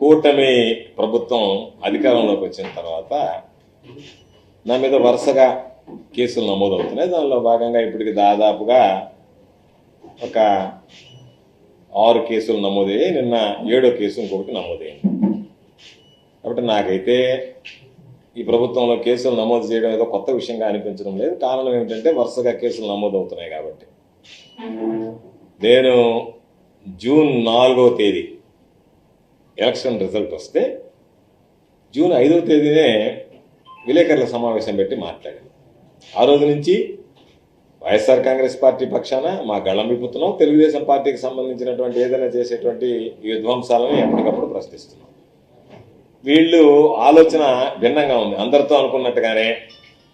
కూటమి ప్రభుత్వం అధికారంలోకి వచ్చిన తర్వాత నా మీద వరుసగా కేసులు నమోదవుతున్నాయి. దానిలో భాగంగా ఇప్పటికి దాదాపుగా ఒక 6 కేసులు నమోదయ్యాయి. నిన్న 7వ కేసు ఇంకొకటి నమోదైంది. కాబట్టి నాకైతే ఈ ప్రభుత్వంలో కేసులు నమోదు చేయడం ఏదో కొత్త విషయంగా అనిపించడం లేదు. కారణం ఏమిటంటే వరుసగా కేసులు నమోదవుతున్నాయి కాబట్టి. నేను జూన్ 4వ తేదీ ఎలక్షన్ రిజల్ట్ వస్తే జూన్ 5వ తేదీనే విలేకరుల సమావేశం పెట్టి మాట్లాడాను. ఆ రోజు నుంచి వైఎస్ఆర్ కాంగ్రెస్ పార్టీ పక్షాన మా గళం విప్పుతున్నాం. తెలుగుదేశం పార్టీకి సంబంధించినటువంటి ఏదైనా చేసేటువంటి విధ్వంసాలను ఎప్పటికప్పుడు ప్రశ్నిస్తున్నాం. వీళ్ళు ఆలోచన భిన్నంగా ఉంది. అందరితో అనుకున్నట్టుగానే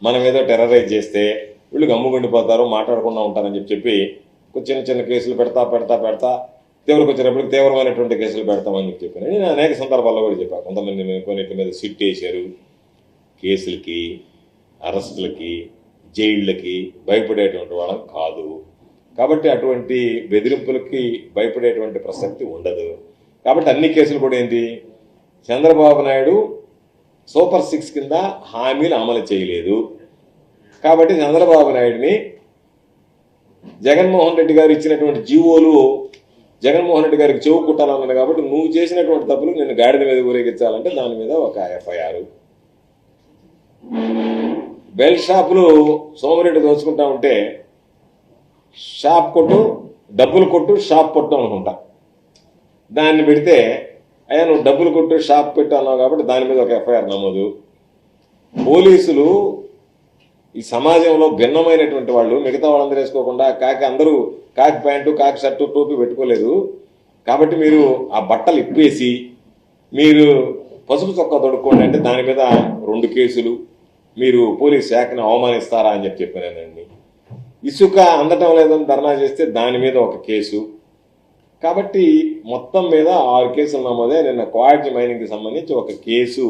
మనం ఏదో టెర్రరైజ్ చేస్తే వీళ్ళు గమ్ముగుండిపోతారు, మాట్లాడకుండా ఉంటారని చెప్పి చిన్న చిన్న కేసులు పెడతా తీవ్రకు వచ్చేటప్పటికి తీవ్రమైనటువంటి కేసులు పెడతామని చెప్పాను. నేను అనేక సందర్భాల్లో కూడా చెప్పాను. కొంతమంది కొన్నిటి మీద సిట్ వేశారు. కేసులకి, అరెస్టులకి, జైళ్ళకి భయపడేటువంటి వాళ్ళం కాదు. కాబట్టి అటువంటి బెదిరింపులకి భయపడేటువంటి ప్రసక్తి ఉండదు. కాబట్టి అన్ని కేసులు కూడా ఏంటి, చంద్రబాబు నాయుడు సూపర్ 6 కింద హామీలు అమలు చేయలేదు. కాబట్టి చంద్రబాబు నాయుడిని జగన్మోహన్ రెడ్డి గారు ఇచ్చినటువంటి జీవోలు జగన్మోహన్ రెడ్డి గారికి చెవు కుట్టాలన్నది. కాబట్టి నువ్వు చేసినటువంటి తప్పులు నేను గాడిద మీద ఊరేగించాలంటే దాని మీద ఒక FIR. బెల్ షాపులు సోమిరెడ్డి దోచుకుంటా ఉంటే షాప్ కొట్టు, డబ్బులు కొట్టు, షాప్ కొట్టు అనుకుంటా. దాన్ని పెడితే అయ్యా నువ్వు డబ్బులు కొట్టు, షాప్ పెట్టు అన్నావు కాబట్టి దాని మీద ఒక FIR నమోదు. పోలీసులు ఈ సమాజంలో భిన్నమైనటువంటి వాళ్ళు, మిగతా వాళ్ళందరూ వేసుకోకుండా అందరూ కాకి ప్యాంటు, కాకి షర్టు, టోపీ పెట్టుకోలేదు. కాబట్టి మీరు ఆ బట్టలు ఇప్పేసి మీరు పసుపు చొక్కా తొడుక్కోండి అంటే దాని మీద 2 కేసులు. మీరు పోలీస్ శాఖను అవమానిస్తారా అని చెప్పానండి. ఇసుక అందటం లేదని ధర్నా చేస్తే దాని మీద ఒక కేసు. కాబట్టి మొత్తం మీద 6 కేసులు నమోదే. నిన్న క్వాలిటీ మైనింగ్కి సంబంధించి ఒక కేసు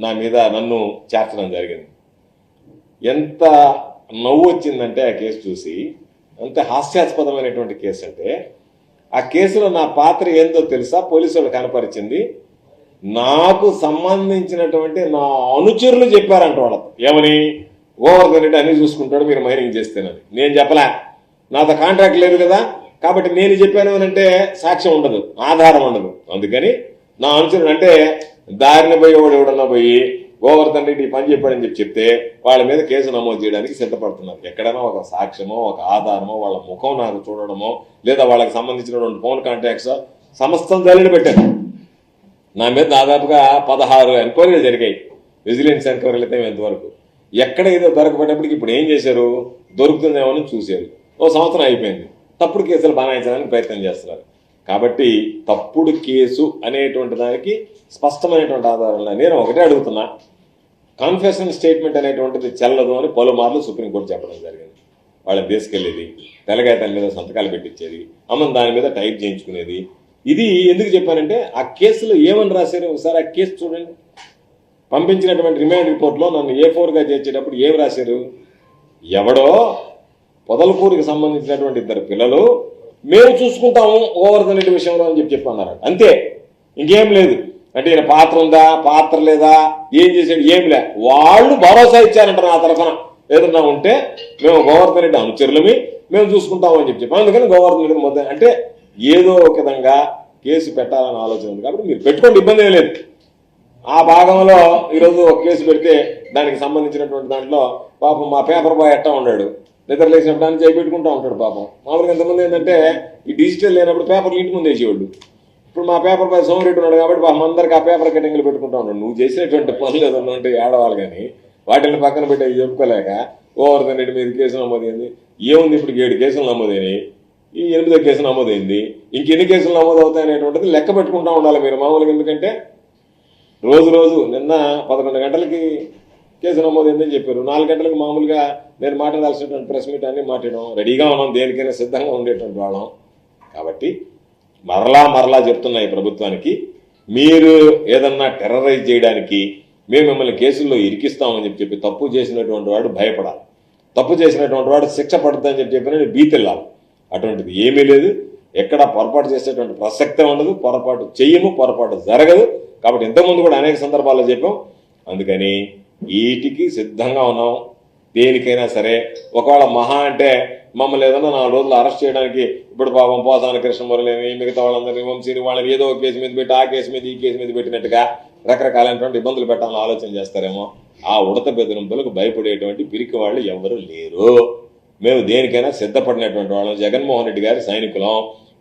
నా మీద నన్ను చేర్చడం జరిగింది. ఎంత నవ్వు వచ్చిందంటే ఆ కేసు చూసి, ఎంత హాస్యాస్పదమైనటువంటి కేసు అంటే, ఆ కేసులో నా పాత్ర ఏందో తెలుసా పోలీసు వాళ్ళు కనపరిచింది. నాకు సంబంధించినటువంటి నా అనుచరులు చెప్పారంట వాళ్ళకు. ఏమని, గోవర్ధన్ రెడ్డి అన్ని చూసుకుంటాడు మీరు మైనింగ్ చేస్తేనని. నేను చెప్పలే, నాతో కాంట్రాక్ట్ లేదు కదా. కాబట్టి నేను చెప్పాను అంటే సాక్ష్యం ఉండదు, ఆధారం ఉండదు. అందుకని నా అనుచరుడు అంటే దారిని పోయి ఎవడన్నా పోయి గోవర్ధన్ రెడ్డి పని చెప్పాడని చెప్తే వాళ్ళ మీద కేసు నమోదు చేయడానికి సిద్ధపడుతున్నారు. ఎక్కడైనా ఒక సాక్ష్యమో, ఒక ఆధారమో, వాళ్ళ ముఖం నాకు చూడడమో, లేదా వాళ్ళకి సంబంధించినటువంటి ఫోన్ కాంటాక్ట్స్ సమస్తం జల్లెడ పెట్టారు. నా మీద దాదాపుగా 16 ఎంక్వైరీలు జరిగాయి. విజిలెన్స్ ఎంక్వైరీలు అయితే ఎంతవరకు ఎక్కడ ఏదో దొరకబడినప్పటికీ ఇప్పుడు ఏం చేశారు, దొరుకుతుందేమో అని చూశారు. 1 సంవత్సరం అయిపోయింది. తప్పుడు కేసులు బనాయించడానికి ప్రయత్నం చేస్తున్నారు. కాబట్టి తప్పుడు కేసు అనేటువంటి దానికి స్పష్టమైనటువంటి ఆధారాలు. నేను ఒకటే అడుగుతున్నా, కన్ఫెషన్ స్టేట్మెంట్ అనేటువంటిది చెల్లదు అని పలుమార్లు సుప్రీంకోర్టు చెప్పడం జరిగింది. వాళ్ళని తీసుకెళ్లేది, తెలగాయతల మీద సంతకాలు పెట్టించేది, అమ్మని దాని మీద టైప్ చేయించుకునేది. ఇది ఎందుకు చెప్పానంటే ఆ కేసులో ఏమని రాశారు ఒకసారి ఆ కేసు చూడండి. పంపించినటువంటి రిమాండ్ రిపోర్ట్లో నన్ను A4గా చేర్చేటప్పుడు ఏం రాశారు, ఎవడో పొదలకూరుకి సంబంధించినటువంటి 2 పిల్లలు మేము చూసుకుంటాము గోవర్ధన్ రెడ్డి విషయంలో అని చెప్పన్నారు. అంతే, ఇంకేం లేదు. అంటే ఈయన పాత్ర ఉందా, పాత్ర లేదా, ఏం చేశాడు, ఏం లే. వాళ్ళు భరోసా ఇచ్చారంట నా తరఫున ఏదన్నా ఉంటే మేము గోవర్ధన్ రెడ్డి అనుచరులమి మేము చూసుకుంటాము అని చెప్పి. అందుకని గోవర్ధన్ రెడ్డి మొత్తం అంటే ఏదో ఒక విధంగా కేసు పెట్టాలని ఆలోచన ఉంది. కాబట్టి మీరు పెట్టుకోండి, ఇబ్బంది ఏం లేదు. ఆ భాగంలో ఈరోజు ఒక కేసు పెడితే దానికి సంబంధించినటువంటి దాంట్లో పాపం మా పేపర్ బాయ్ ఎట్టా ఉన్నాడు, నిద్ర లేచినప్పుడు అని చేయి పెట్టుకుంటూ ఉంటాడు పాపం. మామూలుగా ఎంతమంది ఏంటంటే ఈ డిజిటల్ లేనప్పుడు పేపర్లు ఇంటి ముందు వేసేవాళ్ళు. ఇప్పుడు మా పేపర్ బాయ్ సోమిరెడ్డి ఉన్నాడు కాబట్టి పాపం అందరికి ఆ పేపర్ కటింగ్లు పెట్టుకుంటూ ఉంటాడు. నువ్వు చేసినటువంటి పనులు ఏదన్నా ఉంటే ఏడవాలి, కానీ వాటిని పక్కన పెట్టి అవి చెప్పుకోలేక గోవర్ధన్ రెడ్డి మీద కేసు నమోదైంది. ఏముంది, ఇప్పుడు 7 కేసులు నమోదైనాయి, ఈ 8వ కేసు నమోదైంది. ఇంకెన్ని కేసులు నమోదు అవుతాయి అనేటువంటిది లెక్క పెట్టుకుంటూ ఉండాలి మీరు మామూలుగా. ఎందుకంటే రోజు నిన్న 11 గంటలకి కేసు నమోదైందని చెప్పారు. 4 గంటలకు మామూలుగా నేను మాట్లాడాల్సినటువంటి ప్రెస్ మీట్ అన్ని మాట్లాడడం రెడీగా ఉన్నాం, దేనికైనా సిద్ధంగా ఉండేటువంటి వాళ్ళం. కాబట్టి మరలా చెప్తున్నా ఈ ప్రభుత్వానికి, మీరు ఏదన్నా టెర్రరైజ్ చేయడానికి మేము మిమ్మల్ని కేసుల్లో ఇరికిస్తామని చెప్పి తప్పు చేసినటువంటి వాడు భయపడాలి, తప్పు చేసినటువంటి వాడు శిక్ష పడుతుందని చెప్పిన భీతిల్లాలి. అటువంటిది ఏమీ లేదు. ఎక్కడ పొరపాటు చేసేటువంటి ప్రసక్తే ఉండదు, పొరపాటు చెయ్యము, పొరపాటు జరగదు. కాబట్టి ఇంతకుముందు కూడా అనేక సందర్భాల్లో చెప్పాం. అందుకని వీటికి సిద్ధంగా ఉన్నాం. దేనికైనా సరే ఒకవేళ మహా అంటే మమ్మల్ని ఏదన్నా 4 రోజులు అరెస్ట్ చేయడానికి ఇప్పుడు పాపం పోసాని కృష్ణమురళిని మిగతా వాళ్ళందరినీ వంశీని వాళ్ళని ఏదో ఒక కేసు మీద పెట్టి ఆ కేసు మీద ఈ కేసు మీద పెట్టినట్టుగా రకరకాలైనటువంటి ఇబ్బందులు పెట్టాలని ఆలోచన చేస్తారేమో. ఆ ఉడత బెదిరింపులకు భయపడేటువంటి పిరికి వాళ్ళు ఎవరు లేరు. మేము దేనికైనా సిద్ధపడినటువంటి వాళ్ళం. జగన్మోహన్ రెడ్డి గారి సైనికులం.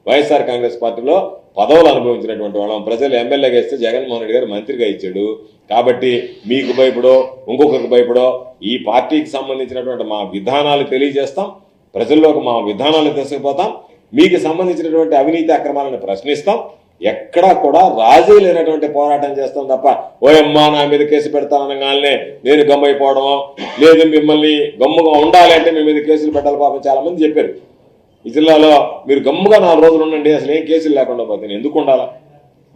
వైఎస్ఆర్ కాంగ్రెస్ పార్టీలో పదవులు అనుభవించినటువంటి వాళ్ళం. ప్రజలు ఎమ్మెల్యేగా ఇస్తే జగన్మోహన్ రెడ్డి గారు మంత్రిగా ఇచ్చాడు. కాబట్టి మీకు భయపడో ఇంకొకరికి భయపడో ఈ పార్టీకి సంబంధించినటువంటి మా విధానాలు తెలియజేస్తాం, ప్రజల్లోకి మా విధానాలు తీసుకుపోతాం, మీకు సంబంధించినటువంటి అవినీతి అక్రమాలను ప్రశ్నిస్తాం. ఎక్కడా కూడా రాజీ లేనటువంటి పోరాటం చేస్తాం తప్ప ఓయమ్మా నా మీద కేసు పెడతానగానే నేను గమ్మైపోవడమో లేదు మిమ్మల్ని గమ్ముగా ఉండాలి అంటే మీ మీద కేసులు పెట్టాలి. పాపం చాలా మంది చెప్పారు ఈ జిల్లాలో మీరు గమ్ముగా 4 రోజులు ఉండండి, అసలు ఏం కేసులు లేకుండా పోతాయి, ఎందుకు ఉండాలా,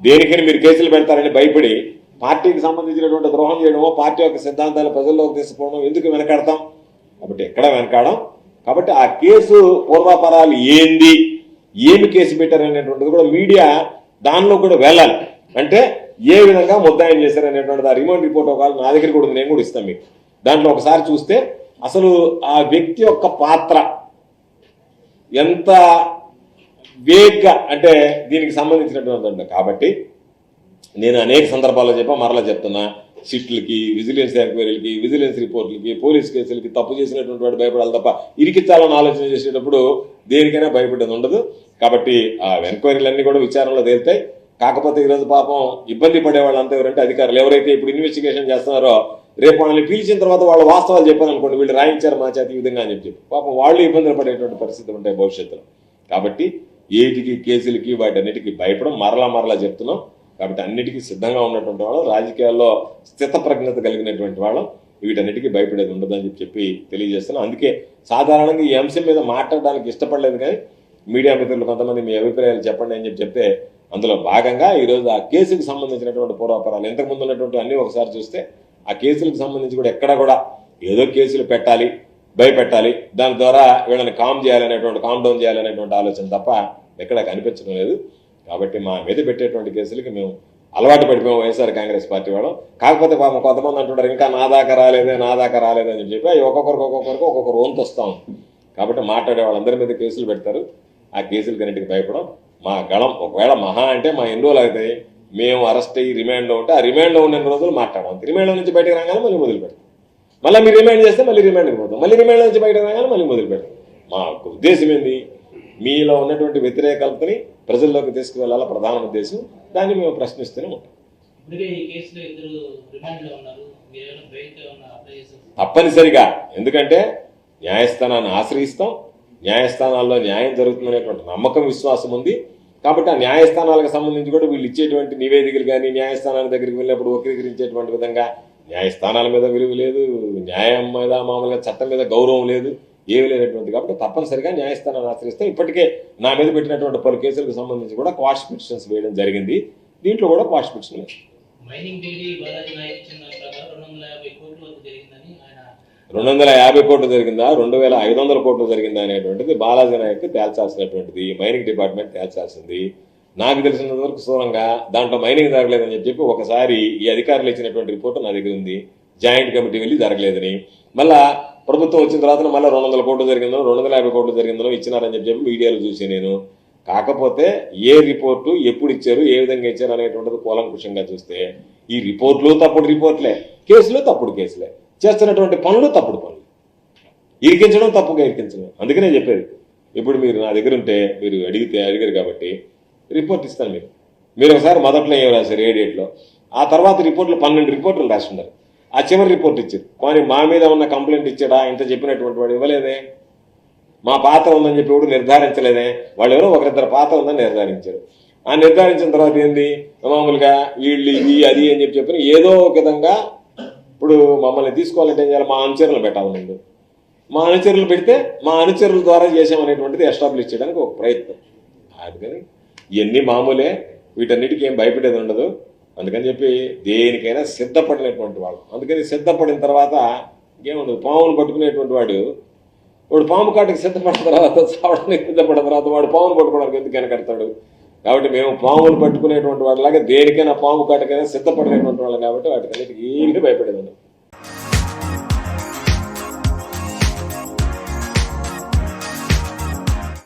దేనికని మీరు కేసులు పెడతారని భయపడి పార్టీకి సంబంధించినటువంటి ద్రోహం చేయడమో పార్టీ యొక్క సిద్ధాంతాలు ప్రజల్లోకి తీసుకుపోవడం ఎందుకు వెనకాడతాం. కాబట్టి ఎక్కడ వెనకాడం. కాబట్టి ఆ కేసు పూర్వాపరాలు ఏంది, ఏమి కేసు పెట్టారనేటువంటిది కూడా మీడియా దానిలో కూడా వెళ్ళాలి. అంటే ఏ విధంగా ముద్దాయం చేశారనేటువంటిది ఆ రిమాండ్ రిపోర్ట్ ఒకవేళ నా దగ్గర కూడా నేను కూడా ఇస్తాను మీకు. దాంట్లో ఒకసారి చూస్తే అసలు ఆ వ్యక్తి యొక్క పాత్ర ఎంత వేగ్గా అంటే దీనికి సంబంధించినటువంటి. కాబట్టి నేను అనేక సందర్భాల్లో మరలా చెప్తున్నా, సిట్లకి, విజిలెన్స్ ఎంక్వైరీలకి, విజిలెన్స్ రిపోర్ట్లకి, పోలీస్ కేసులకి తప్పు చేసినటువంటి వాడు భయపడాలి తప్ప ఇరికిచ్చాలని ఆలోచన చేసేటప్పుడు దేనికైనా భయపడేది ఉండదు. కాబట్టి ఆ ఎంక్వైరీలన్నీ కూడా విచారణలో తేలుతాయి. కాకపోతే ఈరోజు పాపం ఇబ్బంది పడే వాళ్ళంతా ఎవరంటే అధికారులు. ఎవరైతే ఇప్పుడు ఇన్వెస్టిగేషన్ చేస్తున్నారో రేపు వాళ్ళని పిలిచిన తర్వాత వాళ్ళు వాస్తవాలు చెప్పారు అనుకోండి, వీళ్ళు రాయించారు మా చేతి ఈ విధంగా అని చెప్పి పాపం వాళ్ళు ఇబ్బందులు పడేటువంటి పరిస్థితులు ఉంటాయి భవిష్యత్తులో. కాబట్టి ఏటికి కేసులకి వాటన్నిటికీ భయపడం మరలా చెప్తున్నాం. కాబట్టి అన్నిటికీ సిద్ధంగా ఉన్నటువంటి వాళ్ళం, రాజకీయాల్లో స్థితప్రజ్ఞత కలిగినటువంటి వాళ్ళం, వీటన్నిటికీ భయపడేది ఉండదని చెప్పి తెలియజేస్తున్నాం. అందుకే సాధారణంగా ఈ అంశం మీద మాట్లాడడానికి ఇష్టపడలేదు, కానీ మీడియా మిత్రులు కొంతమంది మీ అభిప్రాయాలు చెప్పండి అని చెప్తే అందులో భాగంగా ఈరోజు ఆ కేసుకు సంబంధించినటువంటి పూర్వాపరాలు ఇంతకుముందు ఉన్నటువంటి అన్ని ఒకసారి చూస్తే ఆ కేసులకు సంబంధించి కూడా ఎక్కడ కూడా ఏదో కేసులు పెట్టాలి, భయపెట్టాలి, దాని ద్వారా వీళ్ళని కామ్ డౌన్ చేయాలనేటువంటి ఆలోచన తప్ప ఎక్కడ కనిపించడం లేదు. కాబట్టి మా మీద పెట్టేటువంటి కేసులకి మేము అలవాటు పడిపోయాం వైఎస్ఆర్ కాంగ్రెస్ పార్టీ వాళ్ళం. కాకపోతే పాపం కొంతమంది అంటుంటారు ఇంకా నా దాకా రాలేదని చెప్పి అవి ఒక్కొక్కరికి వంతు వస్తాం. కాబట్టి మాట్లాడే వాళ్ళందరి మీద కేసులు పెడతారు. ఆ కేసులకి అన్నింటికి భయపడం మా గళం. ఒకవేళ మహా అంటే మా ఎన్ని రోజులు అవుతాయి మేము అరెస్ట్ అయ్యి రిమాండ్లో ఉంటే ఆ రిమాండ్లో ఉన్న రోజులు మాట్లాడాం. రిమాండ్లో నుంచి బయటకు రాగానే మళ్ళీ మొదలు పెడతాం. మళ్ళీ మీరు రిమాండ్ చేస్తే మళ్ళీ రిమాండ్కి పోతాం. మళ్ళీ రిమాండ్లో నుంచి బయటకు రాగానే మళ్ళీ మొదలు పెడతాం. మా ఉద్దేశం ఏంది, మీలో ఉన్నటువంటి వ్యతిరేకతని ప్రజల్లోకి తీసుకువెళ్ళాల ప్రధాన ఉద్దేశం. దాన్ని మేము ప్రశ్నిస్తూనే ఉంటాం. తప్పనిసరిగా, ఎందుకంటే న్యాయస్థానాన్ని ఆశ్రయిస్తాం, న్యాయస్థానాల్లో న్యాయం జరుగుతుందనేటువంటి నమ్మకం, విశ్వాసం ఉంది. కాబట్టి ఆ న్యాయస్థానాలకు సంబంధించి కూడా వీళ్ళు ఇచ్చేటువంటి నివేదికలు కానీ న్యాయస్థానాల దగ్గరికి వెళ్ళినప్పుడు వక్రీకరించేటువంటి విధంగా న్యాయస్థానాల మీద విలువ లేదు, న్యాయం మీద మామూలుగా చట్టం మీద గౌరవం లేదు, ఏమి లేనటువంటి. కాబట్టి తప్పనిసరిగా న్యాయస్థానాన్ని ఆశ్రయిస్తాం. ఇప్పటికే నా మీద పెట్టినటువంటి పలు కేసులకు సంబంధించి కూడా క్వాష్ పిటిషన్స్ వేయడం జరిగింది. దీంట్లో కూడా క్వాష్ పిటిషన్ లేదు. 250 కోట్లు జరిగిందా 2500 కోట్లు జరిగిందా అనేటువంటిది బాలాజీ నాయక్ తేల్చాల్సినటువంటిది, మైనింగ్ డిపార్ట్మెంట్ తేల్చాల్సింది. నాకు తెలిసినంత వరకు స్థూలంగా దాంట్లో మైనింగ్ జరగలేదని చెప్పి ఒకసారి ఈ అధికారులు ఇచ్చినటువంటి రిపోర్టు నా దగ్గర ఉంది. జాయింట్ కమిటీ వెళ్ళి జరగలేదని, మళ్ళా ప్రభుత్వం వచ్చిన తర్వాత మళ్ళీ 200 కోట్లు జరిగిందో 250 కోట్లు జరిగిందో ఇచ్చినారని చెప్పి మీడియాలో చూసి నేను. కాకపోతే ఏ రిపోర్టు ఎప్పుడు ఇచ్చారు, ఏ విధంగా ఇచ్చారు అనేటువంటిది కూలంకుషంగా చూస్తే ఈ రిపోర్ట్లు తప్పుడు రిపోర్ట్లే, కేసులు తప్పుడు కేసులే, చేస్తున్నటువంటి పనులు తప్పుడు పనులు, ఇరికించడం తప్పుగా ఇరికించడం. అందుకనే చెప్పేది, ఇప్పుడు మీరు నా దగ్గర ఉంటే మీరు అడిగారు కాబట్టి రిపోర్ట్ ఇస్తాను. మీరు ఒకసారి మొదట్లో ఏం రాశారు 7 డేట్లో, ఆ తర్వాత రిపోర్ట్లు 12 రిపోర్ట్లు రాస్తున్నారు. ఆ చివరి రిపోర్ట్ ఇచ్చారు, కానీ మా మీద ఉన్న కంప్లైంట్ ఇచ్చాడా ఇంత చెప్పినటువంటి వాడు ఇవ్వలేదే. మా పాత్ర ఉందని చెప్పి ఎవడు నిర్ధారించలేదే. వాళ్ళు ఎవరో ఒకరిద్దరు పాత్ర ఉందని నిర్ధారించారు. ఆ నిర్ధారించిన తర్వాత ఏంది, మామూలుగా వీళ్ళు ఇది అది అని చెప్పిన ఏదో ఒక విధంగా ఇప్పుడు మమ్మల్ని తీసుకోవాలంటే ఏం చేయాలి, మా అనుచరులు పెట్టాలి ముందు. మా అనుచరులు పెడితే మా అనుచరుల ద్వారా చేసామనేటువంటిది ఎస్టాబ్లిష్ చేయడానికి ఒక ప్రయత్నం. అందుకని ఇవన్నీ మామూలే, వీటన్నిటికీ ఏం భయపడేది ఉండదు. అందుకని చెప్పి దేనికైనా సిద్ధపడినటువంటి వాడు. అందుకని సిద్ధపడిన తర్వాత ఇంకేముండదు. పాములు పట్టుకునేటువంటి వాడు వాడు పాము కాటికి సిద్ధపడిన తర్వాత చావడానికి సిద్ధపడిన తర్వాత వాడు పామును పట్టుకోవడానికి ఎందుకు వెనకడతాడు? కాబట్టి మేము పాములు పట్టుకునేటువంటి వాళ్ళలాగా దేనికైనా పాము కాటికైనా సిద్ధపడినటువంటి వాళ్ళం కాబట్టి వాటికన్నిటికీ ఏమీ భయపడేది.